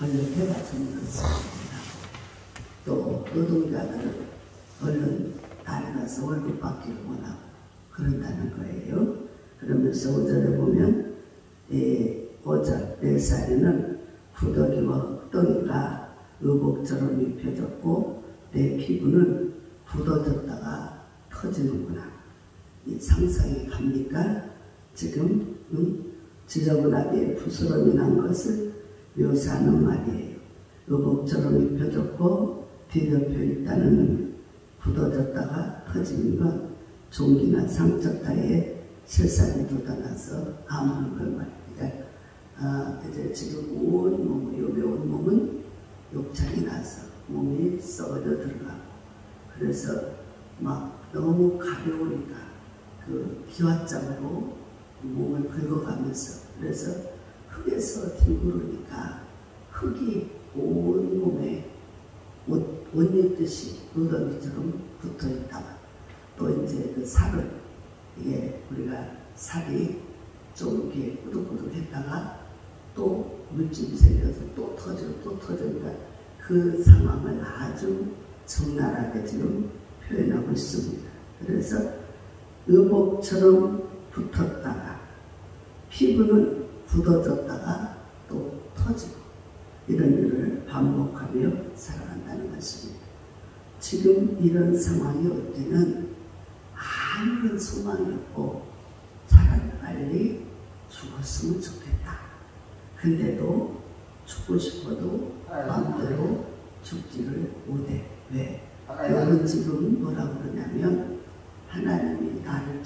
얼른 해봤으면 좋겠습니다. 또 노동자들은 얼른 나가서 월급 받기를 원하고 그런다는 거예요. 그러면서 오전에 보면 5절 4살에는 구더기와 흙덩이가 의복처럼 입혀졌고 내 피부는 굳어졌다가 터지는구나. 이 상상이 갑니까? 지금 지저분하게 부스럼이 난 것을 묘사하는 말이에요. 의복처럼 입혀졌고 뒤덮여 있다는 굳어졌다가 터지는 건 종기나 상처 따위에 새살이 돋아나서 아무런 걸 말입니다. 이제 지금 온 몸, 여기 온 몸은 욕창이 나서 몸이 썩어져 들어가고 그래서 막 너무 가벼우니까 그 기왓장으로 몸을 긁어가면서 그래서 흙에서 뒹구르니까 흙이 온 몸에 옷 입듯이 무더기처럼 붙어있다가 또 이제 그 살은 이게 우리가 살이 좀 이렇게 꾸덕꾸덕했다가 또 물집이 생겨서 또 터지니까 그 상황을 아주 적나라하게 지금 표현하고 있습니다. 그래서 의복처럼 붙었다가 피부는 굳어졌다가 또 터지고 이런 일을 반복하며 살아간다는 것입니다. 지금 이런 상황이 올 때는 아무런 소망이 없고 차라리 빨리 죽었으면 좋겠다. 근데도 죽고 싶어도 마음대로 죽지를 못해. 왜? 여러분 지금 뭐라고 그러냐면 하나님이 나를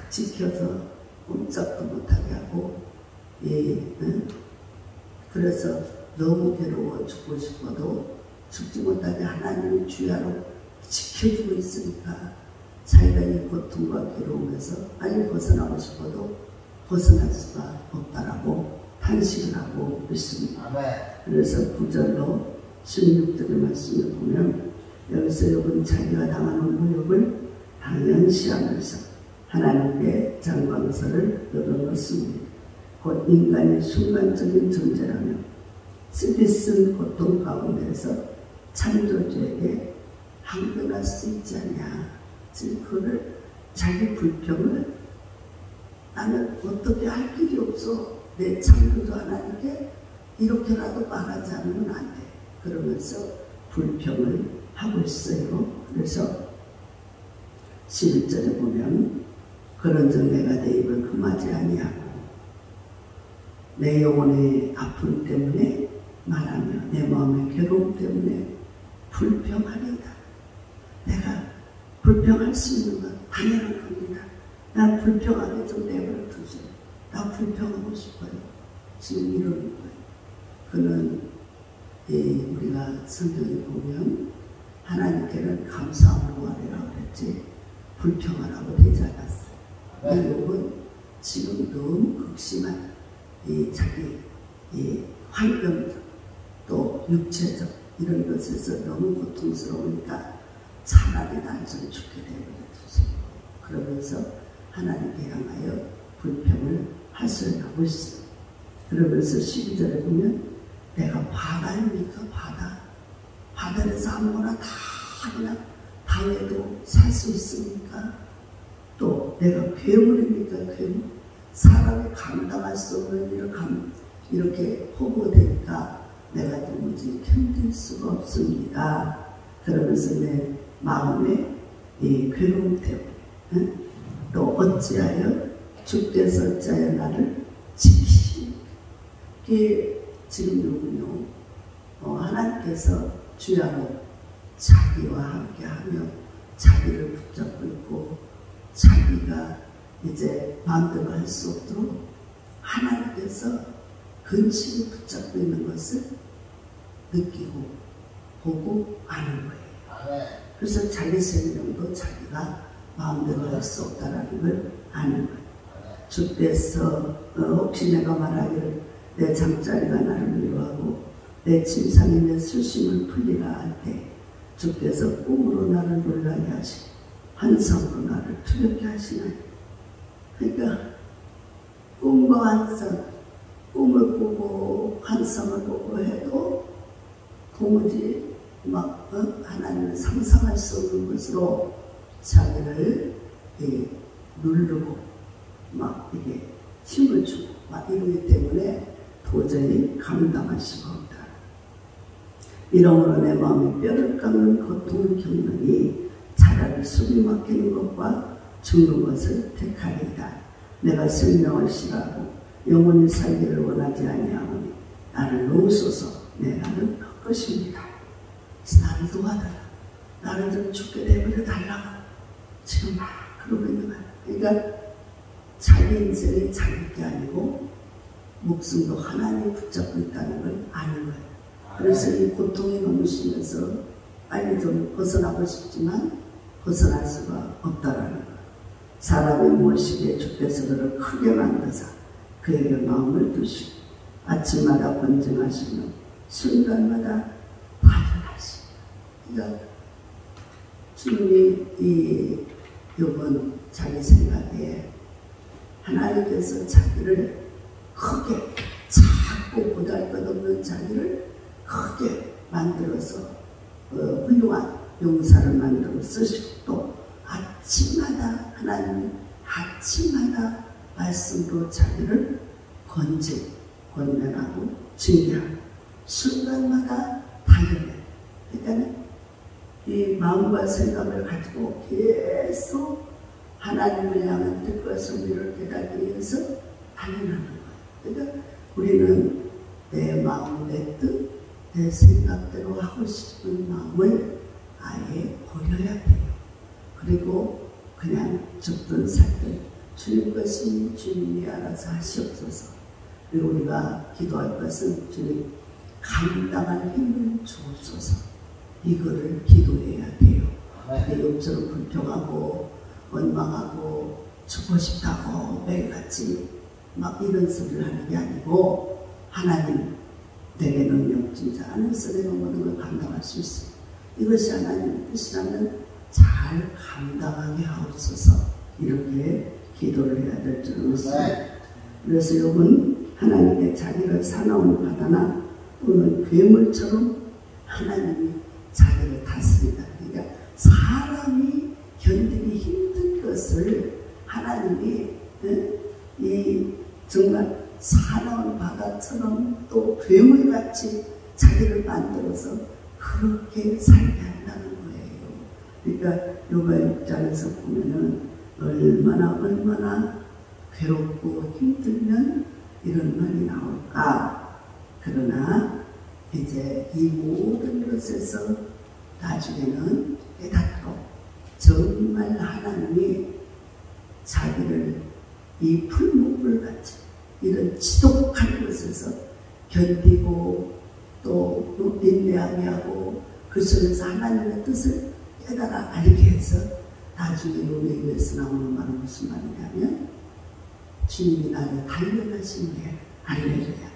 지켜서 꼼짝도 못하게 하고 그래서 너무 괴로워 죽고 싶어도 죽지 못하게 하나님이 주야로 지켜주고 있으니까 자기가 이 고통과 괴로움에서 빨리 벗어나고 싶어도 벗어날 수가 없다라고 탄식을 하고 있습니다. 그래서 9절로 16절의 말씀을 보면 여기서 욥은 자기가 당하는 모욕을 당연시하면서 하나님께 장광설을 늘어놓습니다. 곧 인간의 순간적인 존재라며 쓰디쓴 고통 가운데서 창조주에게 항변할 수 있지 않냐. 지금 그를 자기 불평을 나는 어떻게 할 길이 없어. 내 창조주 하나님께 이렇게라도 말하지 않으면 안 돼. 그러면서 불평을 하고 있어요. 그래서 11절에 보면 그런즉 내가 내 입을 금하지 아니하고 내 영혼의 아픔 때문에 말하며 내 마음의 괴로움 때문에 불평하리이다. 내가 불평할 수 있는 건 당연한 겁니다. 난 불평하게 좀 내버려 두세요. 나 불평하고 싶어요. 지금 이러는 거예요. 그는 우리가 성경에 보면 하나님께는 감사함으로 하리라고 그랬지 불평하라고 되지 않았어요. 욥은 지금 너무 극심한 자기 환경적 또 육체적 이런 것에서 너무 고통스러우니까 차라리 날 좀 죽게 되어야 두세요. 그러면서 하나님께 향하여 불평을 하소연하고 있어요. 그러면서 12절에 보면 내가 바다입니까? 바다에서 아무거나 다 그냥 당해도 살 수 있습니까? 또 내가 괴물입니까? 괴물? 사람이 감당할 수 없는 일을 이렇게 포고되니까 내가 도무지 견딜 수가 없습니다. 그러면서 내 마음의 이 괴로움 때문에 또 어찌하여 주께서 어찌하여 나를 지키십니까? 이게 지금 욥은요 하나님께서 주야로 자기와 함께하며 자기를 붙잡고 있고 자기가 이제 마음대로 할 수 없도록 하나님께서 근심히 붙잡고 있는 것을 느끼고 보고 아는 거예요. 그래서 자기 생명도 자기가 마음대로 할 수 없다는 걸 아는 거예요. 주께서 혹시 내가 말하기를 내 잠자리가 나를 위로하고 내 침상이 내 수심을 풀리라 할 때 주께서 꿈으로 나를 놀라게 하시고 환상으로 나를 두렵게 하시나니. 그러니까 꿈과 환상 꿈을 꾸고 환상을 보고 해도 도무지 막 하나님을 상상할 수 없는 것으로 자기를 누르고 막 이게 힘을 주고 막 이러기 때문에 도저히 감당할 수가 없다. 이러므로 내 마음이 뼈를 깎는 고통을 겪느니 차라리 숨이 막히는 것과 죽는 것을 택하리이다. 내가 생명을 싫어하고 영원히 살기를 원하지 아니하오니 나를 놓으소서. 내 나는 헛것입니다. 나를 도와달라. 나를 좀 죽게 내버려 달라고 지금 막 그러고 있는 거야. 그러니까 자기 인생이 자기 게 아니고 목숨도 하나님 붙잡고 있다는 걸 아는 거예요. 그래서 이 고통이 너무 심해서 빨리 좀 벗어나고 싶지만 벗어날 수가 없다라는 거예요. 사람이 무엇이기에 주께서 그를 크게 만드사 그에게 마음을 두시고 아침마다 권증하시며 순간마다 발견하시고. 그러니까 주님이 이 욥은 자기 생각에 하나님께서 자기를 크게 작고 보잘것없는 자기를 크게 만들어서 훌륭한 용사를 만들어 쓰시고 또 아침마다 하나님 아침마다 말씀으로 자기를 권면하고 징계하고 순간마다 단련해. 그러니까 이 마음과 생각을 가지고 계속 하나님을 향한 뜻과 섭리를 깨닫기 위해서 단련하는 거예요. 그러니까 우리는 내 마음, 내 뜻, 내 생각대로 하고 싶은 마음을 아예 버려야 돼요. 그리고 그냥 죽든 살든 주님 것이니 주님이 알아서 하시옵소서. 그리고 우리가 기도할 것은 주님 감당할 힘을 주옵소서. 이거를 기도해야 돼요. 욥처럼 불평하고 원망하고 죽고 싶다고 매일같이 막 이런 소리를 하는 게 아니고 하나님 내게 능력 주자 안에서 내가 모든 걸 감당할 수 있어요. 이것이 하나님의 뜻이라면 잘 감당하게 하옵소서. 이렇게 기도를 해야 될 줄 믿습니다. 그래서 욥은 하나님께 자기를 사나운 바다나 또는 괴물처럼 하나님이 자기를 다스린다. 그러니까 사람이 견디기 힘든 것을 하나님이 이 정말 사나운 바다처럼 또 괴물같이 자기를 만들어서 그렇게 살게 한다는 거예요. 그러니까 욥의 입장에서 보면은 얼마나 괴롭고 힘들면 이런 말이 나올까. 그러나 이제 이 모든 것에서 나중에는 깨닫고 정말 하나님이 자기를 이 풀무불같이 이런 지독한 것에서 견디고 또 인내하게 하고 그 속에서 하나님의 뜻을 깨달아 알게 해서 나중에 욥의 입에서 나오는 말은 무슨 말이냐면 주님이 나를 단련하신 후에 할렐루야.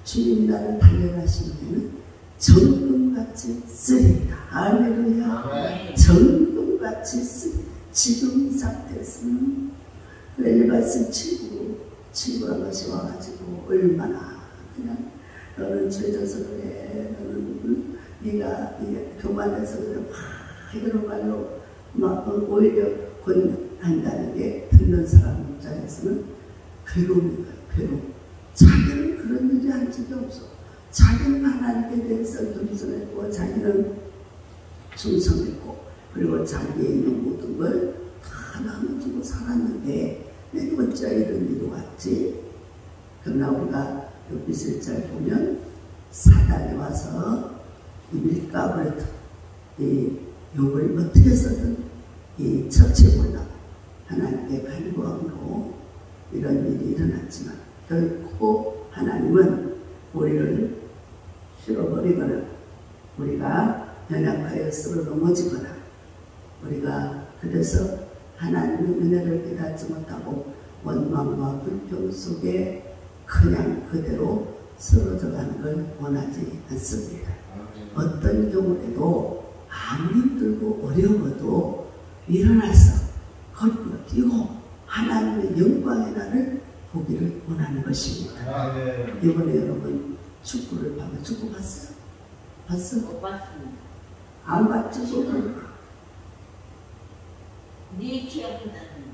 주님이 나를 단련하신 후에는 정금같이 쓰리다. 할렐루야. 정금같이 쓰리다. 지금 이 상태에서는 엘리바스 친구란 것이 와가지고 얼마나 그냥 너는 죄져서 그래. 너는 네가 교만해서 그래. 막 이런 말로 막 오히려 권한다는 게 듣는 사람 입장에서는 괴로움이다. 괴로움. 자기는 그런 일이 한 적이 없어. 자기는 하나님께 대해서 겸손했고 자기는 충성했고 그리고 자기의 있는 모든 걸 다 나눠주고 살았는데 내가 어찌 이런 일이 왔지? 그러나 우리가 욥기 1장에 보면 사단이 와서 이 밀가부를 이 욥을 어떻게 해서든 이 처치해보려고 하나님께 간구함으로 이런 일이 일어났지만 결코 하나님은 우리를 실어버리거나 우리가 연약하여 쓰러 넘어지거나 우리가 그래서 하나님의 은혜를 깨닫지 못하고 원망과 불평 속에 그냥 그대로 쓰러져가는 걸 원하지 않습니다. 어떤 경우에도 아무리 힘들고 어려워도 일어나서 걸고 뛰고 하나님의 영광의 날을 보기를 원하는 것입니다. 이번에 여러분 축구를 봐요. 축구 봤어요? 봤어? 못 봤습니다. 안 봤죠? 네 기억이 나는데.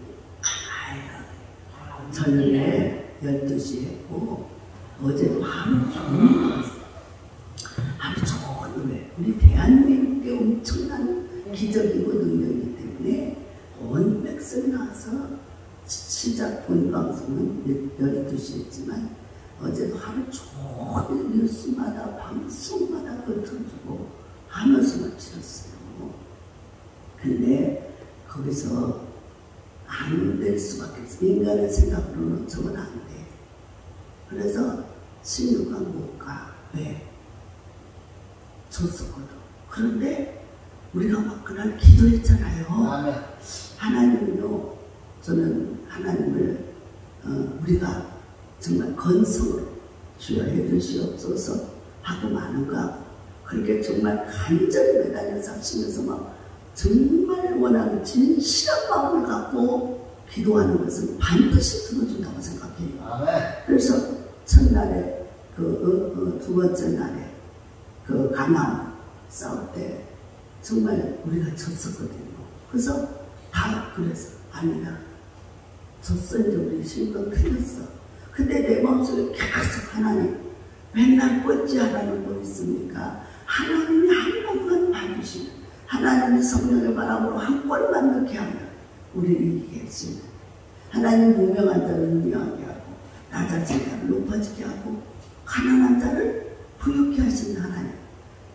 저녁에 12시에 했고 어제도 하루 종일 봤어요. 하루 종일. 우리 대한민국의 엄청난 기적이고 능력이기 때문에 온 백성이 나와서 시작 본 방송은 12시였지만 어제도 하루 종일 뉴스마다 방송마다 걸쳐주고 하면서만 치렀어요. 근데 거기서 안 될 수밖에 없어. 인간의 생각으로는 저건 안 돼. 그래서 16강 못 가. 왜? 졌었거든. 그런데 우리가 막 그날 기도했잖아요. 하나님은요, 저는 하나님을 우리가 정말 건성으로 주여 해주시옵소서 하고 마는가 그렇게 정말 간절히 매달려서 하시면서 막 정말 원하는 진실한 마음을 갖고 기도하는 것은 반드시 들어준다고 생각해요. 그래서 첫날에 두 번째 날에 그 가나안 싸울 때 정말 우리가 졌었거든요. 그래서 다 그래서 아니라 졌어. 이제 우리 신경 틀렸어. 근데 내 마음속에 계속 하나님 맨날 꼴찌하라는 거 있습니까? 하나님이 한 번만 봐주시면 하나님의 성령의 바람으로 한 골만 넣게 하면 우리를 이기게 하시면 하나님 무명한 자를 유명하게 하고 낮아진 자를 높아지게 하고 가난한 자를 부유케 하신 하나님,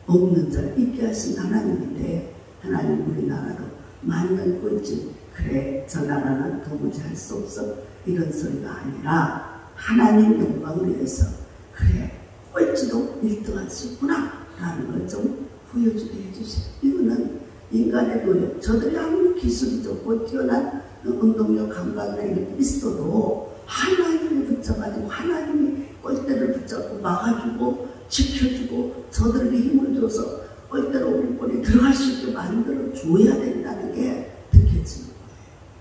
없는 자를 있게 하신 하나님인데 하나님 우리나라도 만년 꼴찌 그래 저 나라는 도무지 할 수 없어 이런 소리가 아니라 하나님 영광을 위해서 그래 꼴찌도 1등할 수 있구나 라는 걸 좀 보여주게 해주세요. 이거는 인간의 노력, 저들이 아무리 기술이 좋고 뛰어난 운동력 감각이나 이렇게 있어도 하나님이 붙여가지고 하나님이 골대를 붙잡고 막아주고 지켜주고 저들에게 힘을 줘서 골대로 우리 볼이 들어갈 수 있게 만들어 줘야 된다는 게 느껴지는 거예요.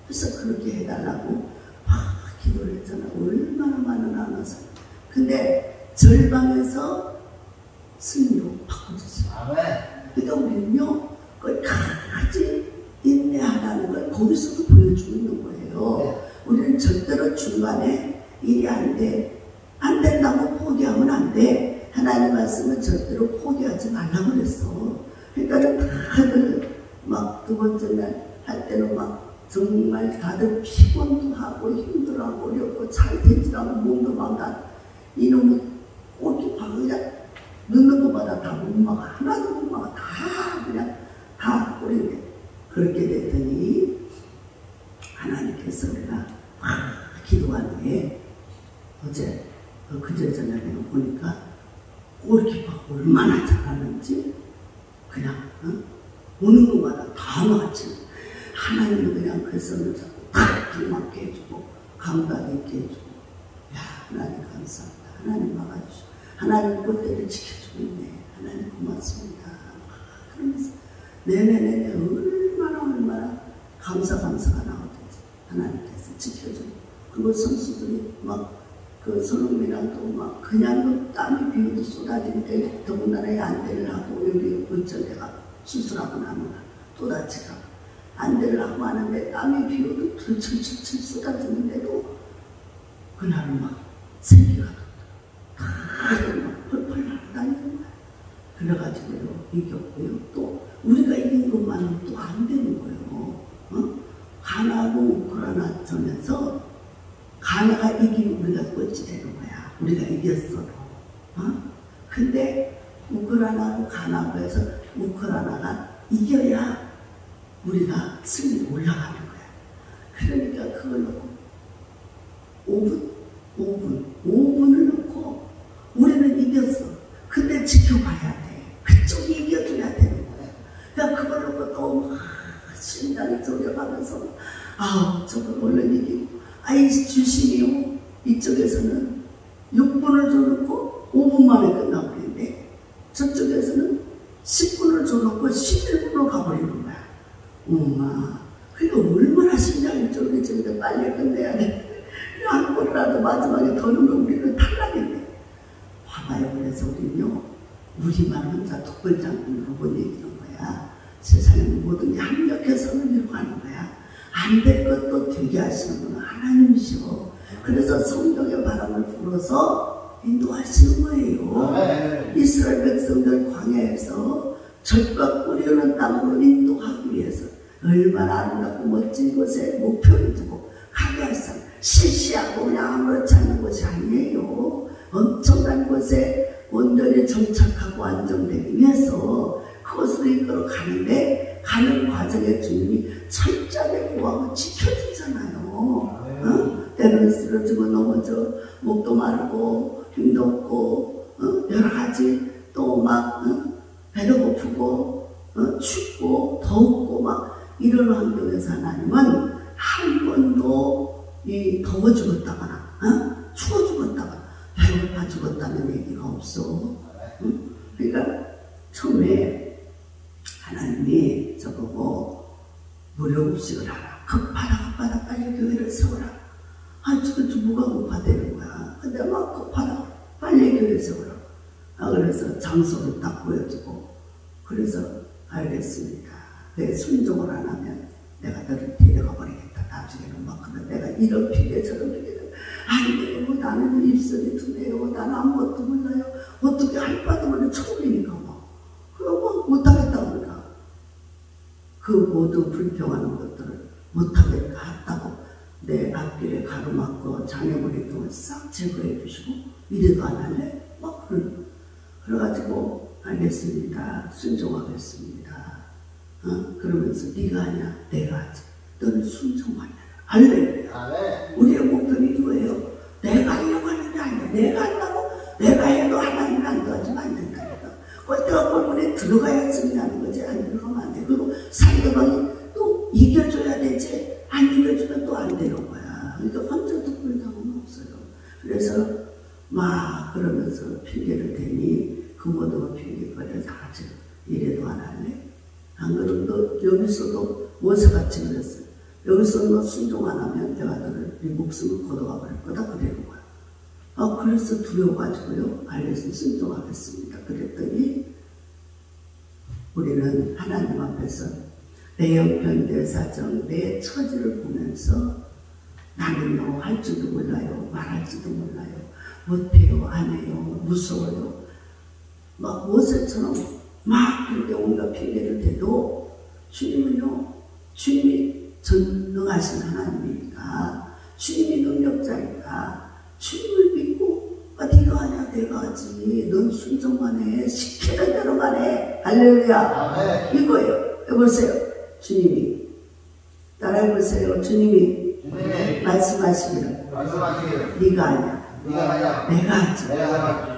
그래서 그렇게 해달라고 막 기도를 했잖아. 얼마나 많은 나눠서. 근데 절방에서 승리로 바꿔줬어요. 그러니까 우리는요, 끝까지 인내하라는 걸 거기서도 보여주고 있는 거예요. 우리는 절대로 중간에 일이 안 돼. 안 된다고 포기하면 안 돼. 하나님 말씀은 절대로 포기하지 말라고 그랬어. 그러니까 다들 막 두 번째 날 할 때는 막 정말 다들 피곤도 하고 힘들어하고 어렵고 잘 되지라고 몸도 막 이놈의 꽃이 막 그냥 넣는 것마다 다 못 막아. 하나도 못 막아. 다 그냥 다 뿌리네. 그렇게 됐더니 하나님께서 우리가 기도한 후에 어제 그제 저녁에는 보니까 골키퍼가 얼마나 잘하는지 그냥 오는 것마다 다 막았지. 하나님은 그냥 그 손을 잡고 탁 맞게 해주고 감각 있게 해주고 야 하나님 감사합니다. 하나님 막아주시고 하나님 골대를 지켜주고 있네. 하나님 고맙습니다. 그러면서 네네네네 얼마나 감사가 나오든지 하나님께서 지켜주고 그리고 선수들이 막 그 손흥민이랑 또 막 그냥 그 땀이 비오도 쏟아지니까 더군다나 안대를 하고 여기 의전대가 수술하고 나면 또 다치가 안대를 하고 하는데 땀이 비오도 철철철 쏟아지는데도 그날은 막 생기가 다들 막 펄펄 날아다니는 거야. 그래가지고요 이겼고요. 또 우리가 이긴 것만은 또 안 되는 거예요. 가나하고 우크라이나 전에서 가나가 이기면 우리가 꼴찌 되는 거야. 우리가 이겼어도. 근데 우크라이나하고 가나하고 해서 우크라이나가 이겨야 우리가 승리 올라가는 거야. 그러니까 그걸 놓고 5분을 놓고 우리는 이겼어. 근데 지켜봐야 돼. 그쪽이 이겨줘야 되는 거야. 그러니까 그걸 놓고 또 막 심장이 졸여가면서 저걸 얼른 이기고 아이 주심이요. 이쪽에서는 6분을 줘놓고 5분 만에 끝나버리는데 저쪽에서는 10분을 줘놓고 11분으로 가버리는 거야. 엄마 그러니까 얼마나 심장이 쫄깃쫄깃 빨리 끝내야 돼. 한 골이라도 맞아 봐봐요. 그래서 우리는요, 우리만 혼자 독불장군으로 못 이기는 거야. 세상에 모든 게 합력해서는 이루고 하는 거야. 안 될 것도 되게 하시는 분은 하나님이시오. 그래서 성령의 바람을 불어서 인도하시는 거예요. 이스라엘 백성들 광야에서 젖과 꿀이 흐르는 땅으로 인도하기 위해서 얼마나 아름답고 멋진 곳에 목표를 두고 가게 하시는, 시시하고 그냥 아무렇지 않은 곳이 아니에요. 엄청난 곳에 온전히 정착하고 안정되기 위해서 그것으로 이끌어 가는데, 가는 과정에 주님이 철저하게 보호하고 지켜주잖아요. 때로는 쓰러지고 넘어져 목도 마르고 힘도 없고 여러 가지 또 막 배도 고프고 춥고 덥고 막 이런 환경에서 하나님은 한 번도 이 더워 죽었다거나 추워 죽었다거나 배고파 죽었다는 얘기가 없어. 그러니까 처음에 하나님이 저보고 무료급식을 하라. 급하다 빨리 교회를 세워라. 저도 뭐가 급하다는 거야. 근데 막 급하다 빨리 교회 세워라. 그래서 장소를 딱 보여주고, 그래서 알겠습니다. 내 순종을 안 하면 내가 너를 데려가 버리겠다. 나중에는 막 그러면 내가 이런 핑계 저런 핑계 안 돼요. 나는 입술이 두네요. 나는 아무것도 몰라요. 어떻게 할 바도 모르는 처음이니까 막 그거 못하겠다고 그러니까 그 모든 불평하는 것들을 못하겠다 했다고 내 앞길에 가로막고 장애물이 동안 싹 제거해 주시고, 이래도 안 할래? 막 그래가지고 알겠습니다. 순종하겠습니다. 그러면서 네가 하냐? 내가 하지. 너는 순종만 해라. 할렐루야. 우리의 목표는 이거예요. 내가 하려고 하는 게 아니야. 내가 한다고 내가 해도 하나님은 안 도와주면 안 된다니까. 그때가 볼문에 들어가야 승리하는 거지. 안 들어가면 안 돼. 그리고 상대방이 또 이겨줘야 되지. 안 이겨주면 또 안 되는 거야. 그러니까 혼자 독불장은 없어요. 그래서 막 그러면서 핑계를 대니 그 모든 핑계거리를 다 가지고 이래도 안 할래? 안 그러면 너 여기서도 모세같이 그랬어요. 여기서 너 순종 안 하면 내가 너를 네 목숨을 걷어가 버릴 거다 그러는 거야. 그래서 두려워가지고요. 알겠습니다. 순종하겠습니다. 그랬더니 우리는 하나님 앞에서 내 형편, 내 사정, 내 처지를 보면서 나는요 할 줄도 몰라요. 말할지도 몰라요. 못해요. 안 해요. 무서워요. 막 모세처럼 막 그렇게 온갖 핑계를 대도 주님은요, 주님이 전능하신 하나님이니까, 주님이 능력자니까 주님을 믿고 네가 하냐 내가 하지. 넌 순종만 해. 시키는 대로만 해. 할렐루야. 이거예요. 해보세요. 주님이 따라해보세요. 주님이 말씀하시기를 네가 하냐 내가 하지.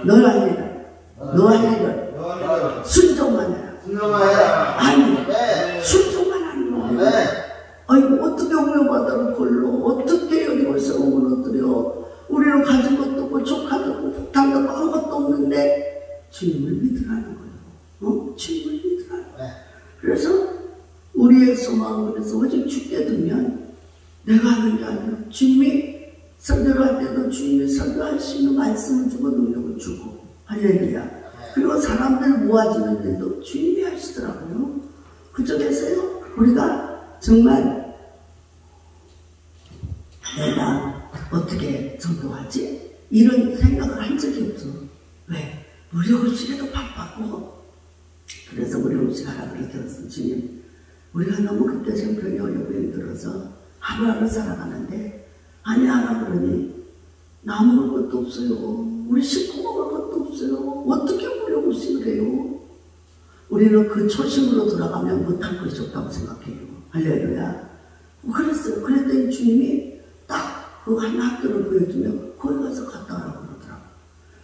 너 할 일을 너 할 일을 순종만 해라. 아니 순종만 하는 거예요. 아이고 어떻게 우여바다를 걸로 어떻게 여기 벌써 무너뜨려. 우리는 가진 것도 없고 조카도 없고 폭탄도 없고 아무것도 없는데 주님을 믿으라는 거예요. 주님을 믿으라는 거예요. 그래서 우리의 소망은 그래서 오직 주께 두면 내가 하는 게 아니라 주님이 설교를 할 때도 주님이 설교할 수 있는 말씀을 주고 능력을 주고 할렐루야. 그리고 사람들 모아주는 일도 주님이 하시더라고요. 그쪽에서요 우리가 정말 내가 어떻게 전도하지? 이런 생각을 한 적이 없어. 왜? 무료급식에도 바빴고. 그래서 무료급식 하라 그랬더니 주님 우리가 너무 그때 정편이 어렵고 힘들어서 하루하루 살아가는데 아니 하라 그러니 나 먹을 것도 없어요. 우리 식구 먹을 것도 없어요. 어떻게 무료급식을 해요? 우리는 그 초심으로 돌아가면 못할 것이 없다고 생각해요. 할렐루야. 그랬어요. 그랬더니 주님이 딱 그 한 학교를 보여주면 거기 가서 갔다 오라고 그러더라고요.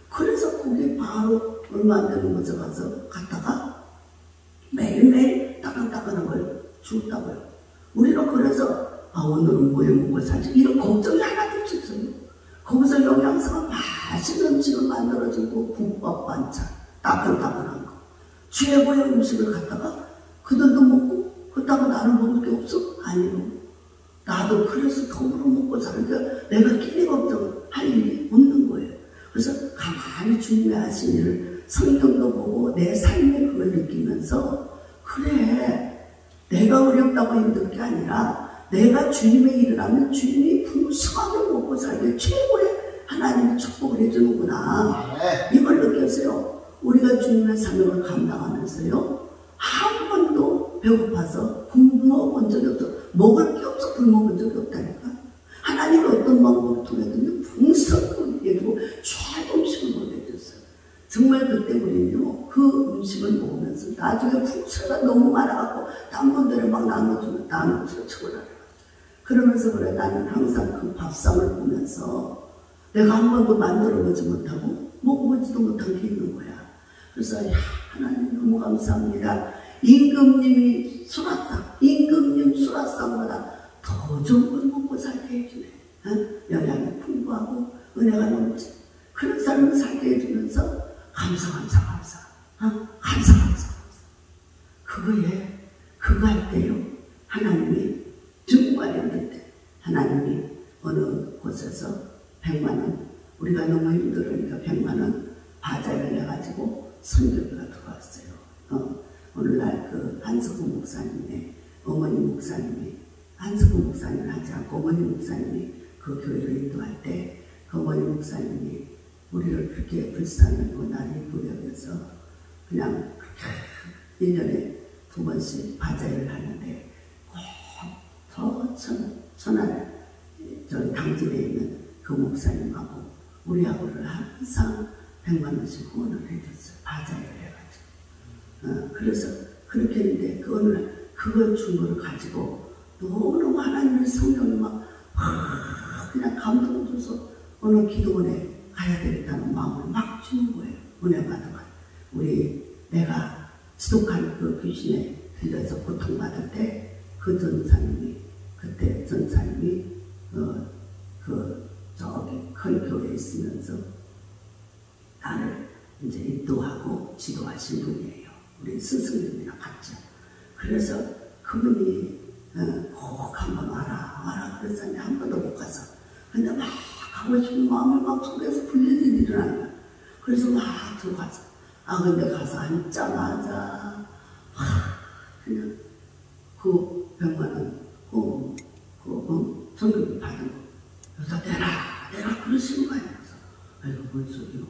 그래서 거기 바로 얼마 안 되는 곳에 가서 갔다가 매일매일 따끈따끈한 걸 주었다고요. 우리는 그래서 오늘은 뭐해 먹고 살지 이런 걱정이 하나도 없었어요. 거기서 영양소가 맛있는 음식을 만들어주고 국밥 반찬 따끈따끈한 거 최고의 음식을 갖다가 그들도 먹고 그렇다고 나는 먹을 게 없어? 아니요. 나도 그래서 덤으로 먹고 사니까 내가 끼니 걱정을 할 일이 없는 거예요. 그래서 가만히 주님의 하신 일을 성경도 보고 내 삶에 그걸 느끼면서 그래 내가 어렵다고 힘들 게 아니라 내가 주님의 일을 하면 주님이 풍성하게 먹고 살게 최고의 하나님의 축복을 해주는구나. 이걸 느꼈어요. 우리가 주님의 사명을 감당하면서요. 한 번도 배고파서 굶어 본 적이 없어. 먹을 게 없어 굶어 본 적이 없다니까. 하나님이 어떤 방법을 통해서는 풍성하게 해주고 최고 음식을 먹여줬어요. 정말 그때 우리는요. 그 음식을 먹으면서 나중에 풍성가 너무 많아갖고 딴 분들이 막 나눠주면 나는 쳐쳐보라. 그러면서 그래 나는 항상 그 밥상을 보면서 내가 한 번도 만들어보지 못하고 먹어보지도 못한 게 있는 거야. 그래서 하나님 너무 감사합니다. 임금님이 임금님 수라상보다 더 좋은 걸 먹고 살게 해주네. 영양이 풍부하고 은혜가 넘치 그런 삶을 살게 해주면서 감사. 그거 할 때요. 하나님이 정말 힘들 때 하나님이 어느 곳에서 100만원 우리가 너무 힘들으니까 100만원 바자를 내가지고 선교비가 들어왔어요. 오늘날 그 한석구 목사님의 어머니 목사님이 한석구 목사님을 하지 않고 어머니 목사님이 그 교회를 인도할 때 그 어머니 목사님이 우리를 그렇게 불쌍하고 나를 이쁘게 여겨서 그냥 1년에 2번씩 바자회를 하는데 꼭 천안 저희 당진에 있는 그 목사님하고 우리하고를 항상 100만원씩 후원을 해줬어요. 바자회를 해가지고. 그래서 그렇게 했는데 그 어느 날 그걸 준 거를 가지고 너무너무 하나님의 성령이 막 그냥 감동을 줘서 어느 기도원에 가야 되겠다는 마음을 막 주는 거예요. 은혜 받아가. 내가 지독한 그 귀신에 들려서 고통받을 때 그 전사님이 그때 전사님이 저기 큰 교회에 있으면서 나를 이제 인도하고 지도하신 분이에요. 우리 스승님이랑 같이. 그래서 그분이 꼭 한번 와라. 그래서 한 번도 못 가서. 근데 막 가고 싶은 마음을 막 속에서 불리듯 일어나는 거야. 그래서 막 들어가서. 근데 가서 앉자마자 그냥 그 100만원 성교비 받은 거. 여기다 내라 그러시는 거예요. 그래서 아이고 뭔 소리요.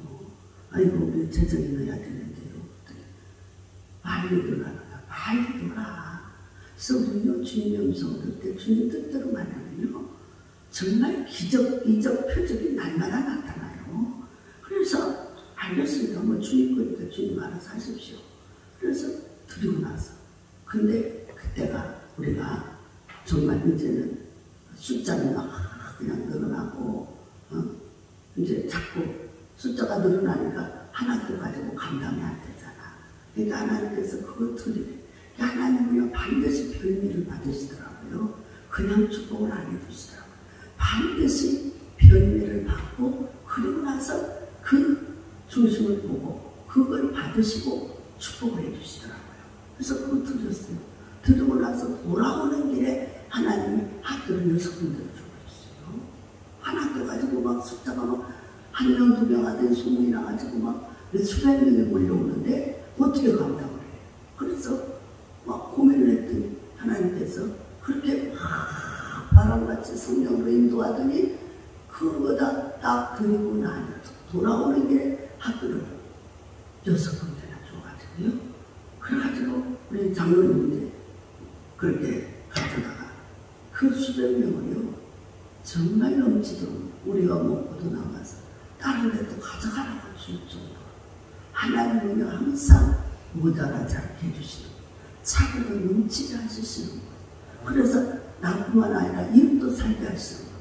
아이고 우리 재정이 넣어야 되는데요. 빨리 돌아. 그래서 우리요 주님 음성을 들을 때 주님 뜻대로 만나면요 정말 기적, 이적, 표적이 날마다 나타나요. 그래서 알겠습니다. 뭐 주님 거니까 주님 알아서 하십시오. 그래서 드리고 나서 근데 그때가 우리가 정말 이제는 숫자는 막 그냥 늘어나고 이제 자꾸 숫자가 늘어나니까 하나도 가지고 감당이 안 되잖아. 그러니까 하나님께서 그걸 드리래. 하나님은요 반드시 별미를 받으시더라고요. 그냥 축복을 안 해주시더라고요. 반드시 별미를 받고 그리고 나서 그 중심을 보고 그걸 받으시고 축복을 해주시더라고요. 그래서 그걸 드렸어요. 드리고 나서 돌아오는 길에 하나님이 학교를 6군데를 줘버렸어요. 한 학교 가지고 막 숫자가 막 1명, 2명 하던 소문이 나가지고 막 수백 명이 몰려오는데 어떻게 감당을 해요? 그래서 막 고민을 했더니 하나님께서 그렇게 바람같이 성령으로 인도하더니 그거보다 딱 드리고 나서 돌아오는 길에 학교를 6군데나 줘가지고요. 그래가지고 우리 장로님이 그렇게 가져다가 그 수백 명을요 정말 넘치도록 우리가 먹고도 남아서 다른 데 또 가져가라고 줄 정도로 하나님은요 항상 모자라지 않게 해주시는 거예요. 차고도 넘치게 하시는 거예요. 그래서 나뿐만 아니라 이웃도 살게 하시는 거예요.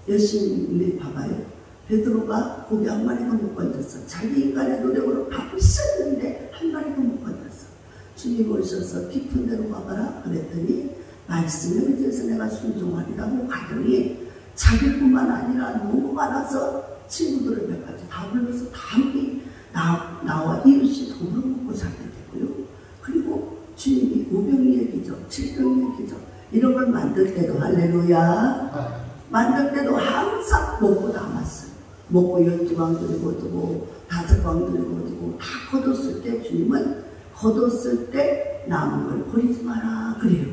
열심히 봐봐요. 베드로가 고기 한 마리도 못 건졌어. 자기 인간의 노력으로 밥을 썼는데 한 마리도 못 건졌어. 주님 오셔서 깊은 데로 가봐라 그랬더니 말씀에 의해서 내가 순종하리라고 가더니 자기뿐만 아니라 너무 많아서 친구들을 몇 가지 다 불러서 다 함께 나와 이웃이 돈을 먹고 살게 되고요. 그리고 주님이 5병리의 기적, 7병리의 기적 이런 걸 만들 때도 할렐루야 만들 때도 항상 먹고 남았어요. 먹고 12광 드리고 두고 5광 드리고 두고 다 거뒀을 때 주님은 거뒀을 때 남은 걸 버리지 마라 그래요.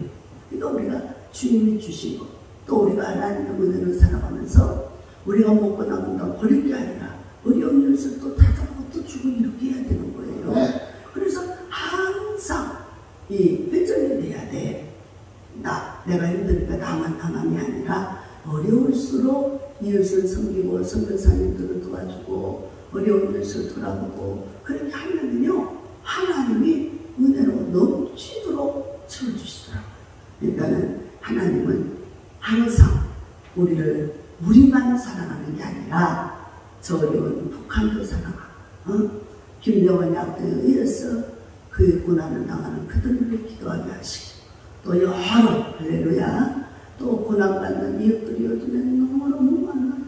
그러니까 우리가 주님이 주신 것, 또 우리가 하나님의 은혜를 살아가면서 우리가 먹고 남은 걸 버릴 게 아니라 어려운 일을 또 다잡고 또 주고 이렇게 해야 되는 거예요. 네. 그래서 항상 이 회전이 돼야 돼. 내가 힘드니까 나만이 아니라 어려울수록 이웃을 섬기고 선교사님들을 도와주고 어려운 일을 돌아보고 그렇게 하면은요 하나님이 은혜로 넘치도록 채워주시더라고요. 그러니까는 하나님은 항상 우리만 사랑하는 게 아니라 저 어려운 북한도 사랑하고 김정은이 앞에 의해서 그의 고난을 당하는 그들을 기도하게 하시고 또 여러 할렐루야 또 고난받는 이웃들이 요즘에 너무너무 많아요.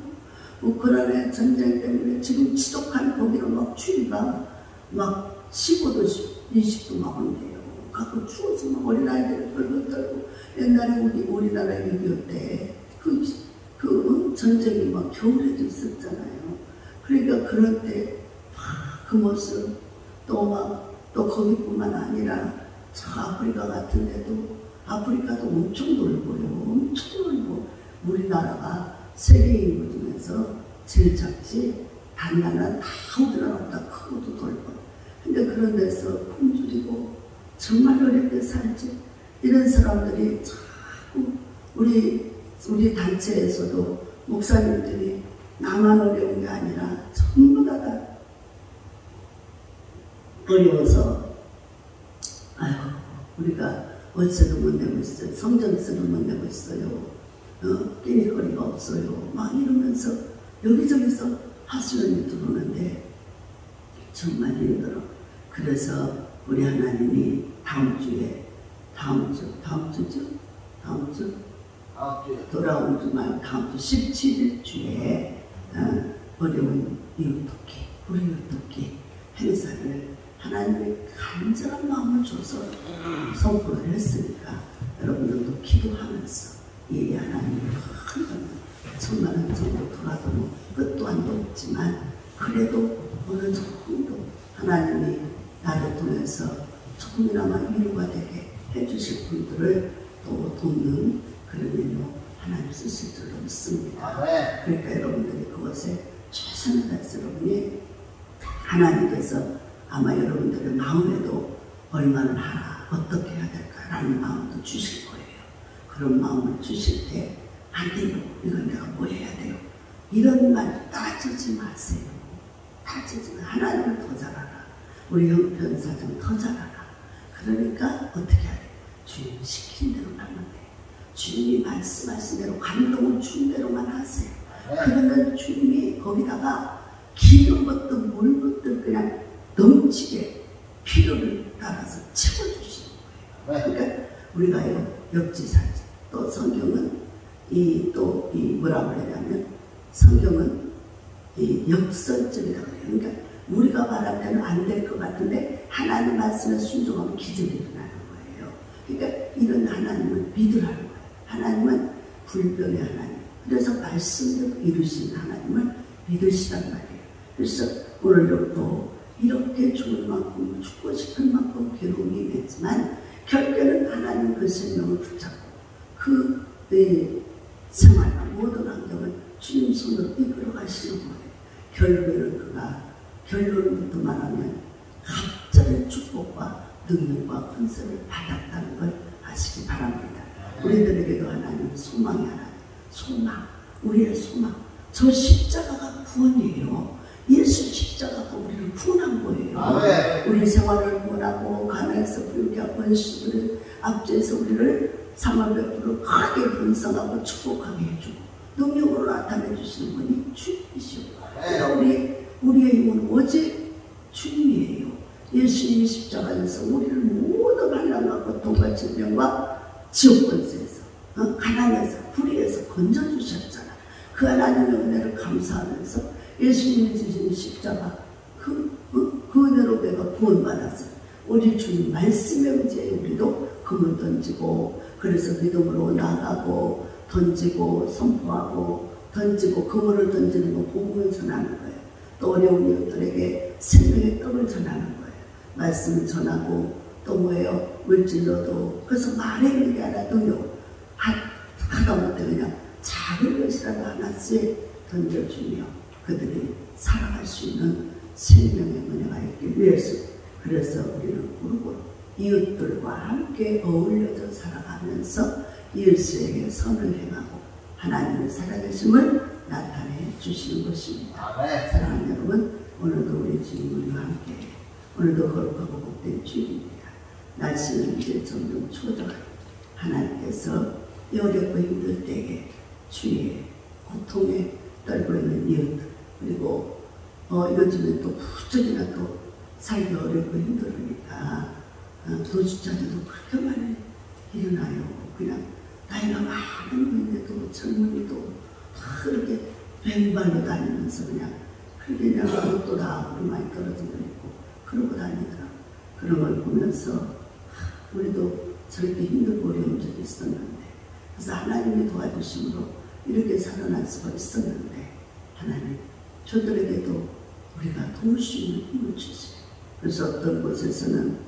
우크라이나 전쟁 때문에 지금 지독한 거기로 막 추위가 막 15도 20도 막 온대요. 가끔 추워서 막 어린아이들이 벌벌 떨고 옛날에 우리나라 6.25 때 그 전쟁이 막 겨울에도 있었잖아요. 그러니까 그럴 때 그 모습 또 거기뿐만 아니라 저 아프리카 같은 데도 아프리카도 엄청 넓어요. 엄청 넓고 우리나라가 세계 인구 중에서 제일 작지 다른 나라는 다 우리나라보다 크고도 넓어. 근데 그런 데서 굶주리고 정말 어렵게 살지. 이런 사람들이 자꾸 우리 단체에서도 목사님들이 나만 어려운 게 아니라 전부 다 어려워서 우리가 월세도 못 내고 있어요. 성전세도 못 내고 있어요. 끼니거리가 없어요. 막 이러면서 여기저기서 하수연이 들어오는데 정말 힘들어. 그래서 우리 하나님이 다음 주에 돌아온 주 말고 다음 주 17일 주에 어려운 이웃돕기, 불이웃돕기 행사를 하나님의 간절한 마음을 줘서 선포를 했으니까 여러분들도 기도하면서 이 하나님의 큰 천만 원 정도 돌아도 뭐 끝도 안도 없지만 그래도 어느 정도 하나님이 나를 통해서 조금이나마 위로가 되게 해주실 분들을 또 돕는 그런 일로 하나님 쓰실 줄로 믿습니다. 그러니까 여러분들이 그것에 최선을 다해서 여러분이 하나님께서 아마 여러분들의 마음에도 얼마나 하라, 어떻게 해야 될까라는 마음도 주실 거예요. 그런 마음을 주실 때 안 돼요. 이건 내가 뭐 해야 돼요. 이런 말 따지지 마세요. 따지지 마. 하나님을 더 잘하라. 우리 형편사정 더 잘하라. 그러니까 어떻게 해야 돼요? 주님 시킨 대로만 하면 돼요. 주님이 말씀하신 대로 감동을 준 대로만 하세요. 그러면 주님이 거기다가 기름 것도 물 것도 그냥 넘치게 필요를 따라서 채워주시는 거예요. 그러니까 우리가요 역지사지 또 성경은 뭐라고 하냐면 성경은 역설적이라고 해요. 그러니까 우리가 말할 때는 안 될 것 같은데 하나님 말씀에 순종하면 기적이 일어나는 거예요. 그러니까 이런 하나님을 믿으라는 거예요. 하나님은 불변의 하나님. 그래서 말씀대로 이루신 하나님을 믿으시란 말이에요. 그래서 오늘도 이렇게 죽을 만큼 죽고 싶을 만큼 괴로움이 있지만 결국에는 하나님 그 생명을 붙잡고 그 생활과 모든 환경을 주님 손으로 이끌어 가시는 거예요. 결론부터 말하면 갑절의 축복과 능력과 권세를 받았다는 걸 아시기 바랍니다. 우리들에게도 하나님은 소망이 하나님, 소망, 우리의 소망. 저 십자가가 구원이에요. 예수 십자가가 우리를 구원한 거예요. 우리 생활을 구원하고 가난에서 부유케 하고 원수들을 압제해서 우리를 상을 베풀어 크게 번성하고 축복하게 해주고 능력으로 나타내 주시는 분이 주님이시오. 우리의 힘은 오직 주님이에요. 예수님이 십자가에서 우리를 모든 환난과 고통과 질병과 지옥 권세에서 가난에서 불의에서 건져주셨잖아. 그 하나님의 은혜를 감사하면서 예수님이 주신 십자가 그 은혜로 내가 구원받았어요. 우리 주님 말씀에 의지해 우리도 금을 던지고 그래서 믿음으로 나가고 던지고 선포하고 던지고 그물을 던지는 거 복음을 전하는 거예요. 또 어려운 이웃들에게 생명의 떡을 전하는 거예요. 말씀을 전하고 또 뭐예요? 물질로도 그래서 말해는 게 아니라 능력 하다못해 그냥 작은 것이라도 하나씩 던져주며 그들이 살아갈 수 있는 생명의 은혜가 있기 위해서 그래서 우리는 고루고루 이웃들과 함께 어울려져 살아가면서 이웃에게 선을 행하고 하나님의 살아계심을 나타내 주시는 것입니다. 사랑하는 여러분, 오늘도 우리 주님과 함께 오늘도 거룩하고 복된 주일입니다. 날씨는 이제 점점 추워져가고 하나님께서 이 어렵고 힘들 때에 주의 고통에 떨고 있는 이웃들 그리고 요즘에 또 부쩍이나 또 살기 어렵고 힘들으니까 노숙자들도 그렇게 많이 일어나요. 그냥 나이가 많은 분인데도 젊은이도 다 그렇게 왼발로 다니면서 그냥 그렇게 그냥 옷도 다 많이 떨어진 거 있고 그러고 다니더라고. 그런 걸 보면서 우리도 저렇게 힘들고 어려운 적이 있었는데 그래서 하나님의 도와주심으로 이렇게 살아날 수가 있었는데 하나님 저들에게도 우리가 도울 수 있는 힘을 주세요. 그래서 어떤 곳에서는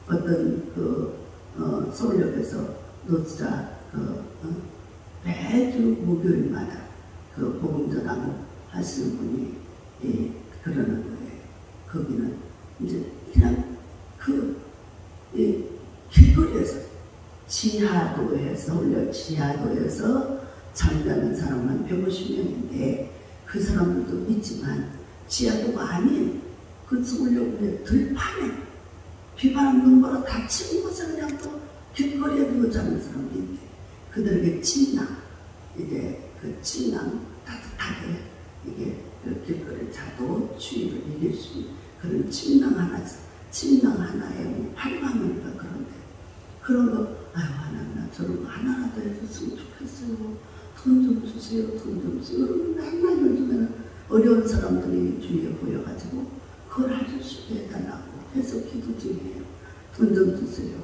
어떤 서울역에서 노숙자 매주 목요일마다 복음 전하고 하시는 분이 그러는 거예요. 거기는 이제 그냥 길거리에서 서울역 지하도에서 잠자는 사람은 150명인데 그 사람들도 있지만 지하도가 아닌 그 서울역의 들판에 비바람 눈보라 다친 곳에 그냥 또 길거리에 누워 자는 사람도 있대. 그들에게 침낭, 이게 그 침낭 따뜻하게 이게 그 길거리에 자도 추위를 이길 수 있는 그런 침낭 하나에 뭐 8만 원이가 그런데 그런 거 아유 하나님 나 저런 거 하나라도 해줬으면 좋겠어요. 돈 좀 주세요. 돈 좀 주세요. 그러면 맨날 요즘에는 어려운 사람들이 주위에 보여가지고 그걸 아주 쉽게 해달라고 해서 기도 중이에요. 돈 좀 주세요.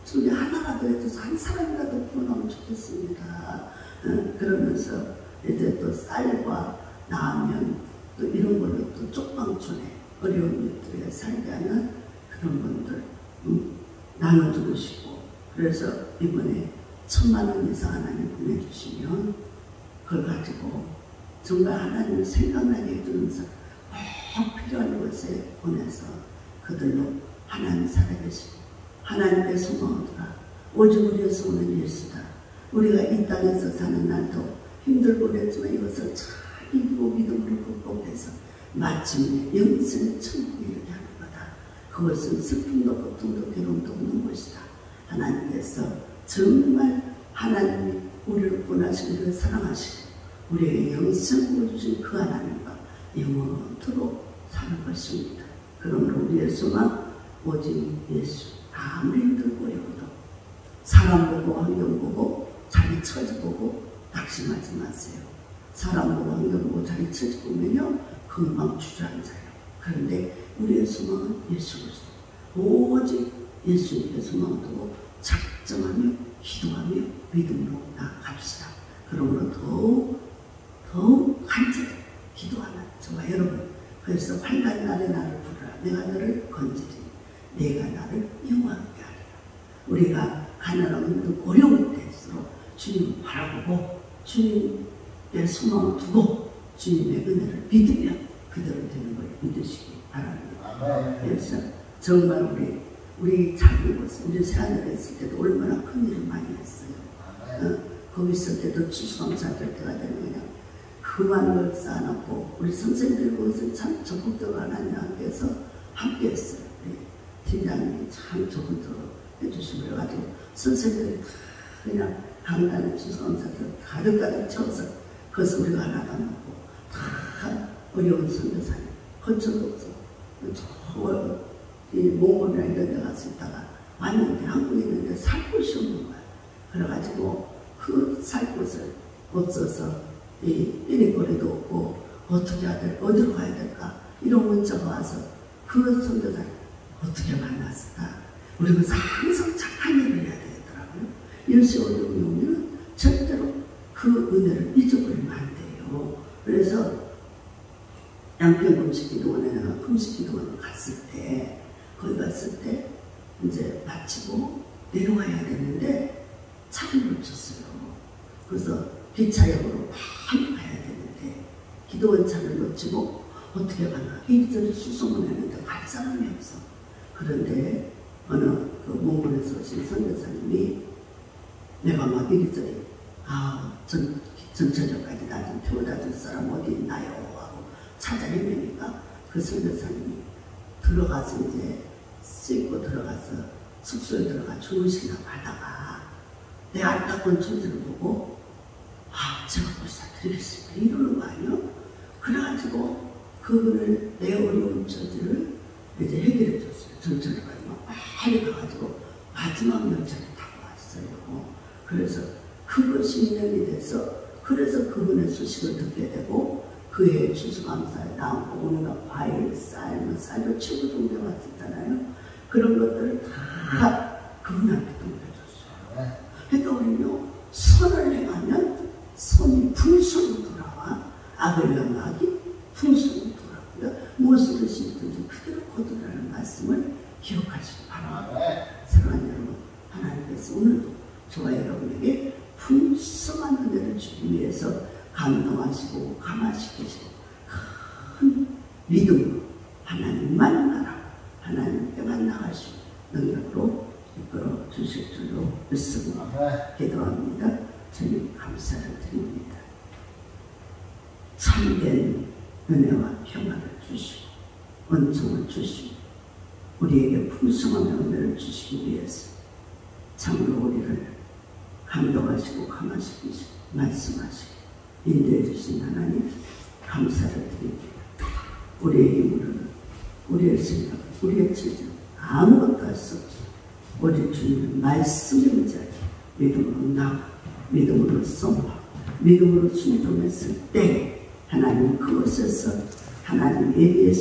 저기 하나라도 해줘서 한 사람이라도 구원하면 좋겠습니다. 그러면서 이제 또 쌀과 라면 또 이런 걸로 또 쪽방촌에 어려운 이들에 살게 하는 그런 분들 나눠주고 싶고 그래서 이번에 1000만 원 이상 하나님 보내주시면 그걸 가지고 정말 하나님을 생각나게 해주면서 꼭 필요한 곳에 보내서 그들로 하나님 살아계시고 하나님의 소망이라 오직 우리에서 오는 예수다. 우리가 이 땅에서 사는 날도 힘들고 그랬지만 이것을 잘 이기고 믿음으로 극복해서 마침내 영생의 천국에 이르게 하는 거다. 그것은 슬픔도 고통도 괴로움도 없는 것이다. 하나님께서 정말 하나님이 우리를 보내시고 우리를 사랑하시고 우리에게 영생을 주신 그 하나님과 영원토록 사는 것입니다. 그러므로 우리의 소망 오직 예수. 아무리 힘들고 어려워도 사람 보고 환경 보고 자기 처지 보고 낙심하지 마세요. 사람 보고 환경 보고 자기 처지 보면요 금방 주저앉아요. 그런데 우리의 소망은 예수 그리스도 오직 예수님의 소망을 두고 작정하며 기도하며 믿음으로 나아갑시다. 그러므로 더욱 간절히 기도하는 저와 여러분 그래서 환난 날에 나를 부르라. 내가 너를 건지리니 내가 나를 영화롭게 하리라. 우리가 가난하고 힘들고 어려울 때일수록 주님을 바라보고 주님의 소망을 두고 주님의 은혜를 믿으며 그대로 되는 걸 믿으시기 바랍니다. 그래서 정말 우리 작은 곳, 우리 새하늘에 있을 때도 얼마나 큰 일을 많이 했어요. 거기 있을 때도 추수감사할 때가 되면 그냥 그 많은 걸 쌓아놓고 우리 선생님들 거기서 참 적극적으로 하나님께서 함께 했어요. 팀장님이 참 적극적으로 해주시고 그래가지고 선생님들이 다 그냥 강단에 추수감사들 가득가득 채워서 그것을 우리가 하나도 안 먹고 다 어려운 선교사님 건천도 없어 이 몽골이나 이런 데 가서 있다가 왔는데 한국에 있는데 살 곳이 없는 거야. 그래가지고 그 살 곳을 없어서 이 일거리도 없고 어떻게 해야 될까 어디로 가야 될까 이런 문자가 와서 그 선교사님 어떻게 만났을까? 우리가 항상 착한 일을 해야 되겠더라고요. 예수 어려움이 오면 절대로 그 은혜를 잊어버리면 안 돼요. 그래서 양평 금식기도원에 내가 금식기도원을 갔을 때, 거기 갔을 때 이제 마치고 내려와야 되는데 차를 놓쳤어요. 그래서 기차역으로 빨리 가야 되는데 기도원 차를 놓치고 어떻게 가나 이리저리 수소문 했는데 갈 사람이 없어. 그런데 어느 그 몽골에서 오신 선교사님이 내가 막 이리저리 전철역까지 나 좀 태워다 줄 사람 어디 있나요? 하고 찾아 헤매니까 그 선교사님이 들어가서 이제 씻고 들어가서 숙소에 들어가 주무시나 가다가 내 안타까운 처지를 보고 제가 벌써 드리겠습니다 이러는 거 아니요? 그래가지고 그분을 내 어려운 처지를 이제 해결해 줬어요. 전철에 가지고 빨리 가가지고 마지막 열차를 타고 왔어요. 그래서 그것이 인연이 돼서 그래서 그분의 소식을 듣게 되고 그해 추수감사에 나오고 우리가 과일, 쌀, 쌀도 최고 동대 왔었잖아요. 그런 것들을 다 그분한테 동대줬어요. 그러니까 우리는 선을 행하면 선이 풍성으로 돌아와 악을 행하기 풍성으로 돌아오고요. 무엇을 심든지 그대로 거두라는 말씀을 기억하시기 바랍니다. 사랑하는 여러분, 하나님께서 오늘도 저와 여러분에게 풍성한 은혜를 주기 위해서 감동하시고 감화시키시고 큰 믿음으로 하나님만 나라고 하나님께만 나가시고 능력으로 이끌어 주실 줄로 믿습니다. 기도합니다. 주님 감사를 드립니다. 참된 은혜와 평화를 주시고 은총을 주시고 우리에게 풍성한 은혜를 주시기 위해서 참으로 우리를 감동하시고 감화시키시고 말씀하시고 인도해 주신 하나님 감사를 드립니다. 우리의 힘으로는 우리의 생각, 우리의 지적 아무것도 할 수 없죠. 우리 주님의 말씀의 문제 믿음으로 나가 믿음으로 선포하고 믿음으로 순종했을 때 하나님 그곳에서 하나님 예비의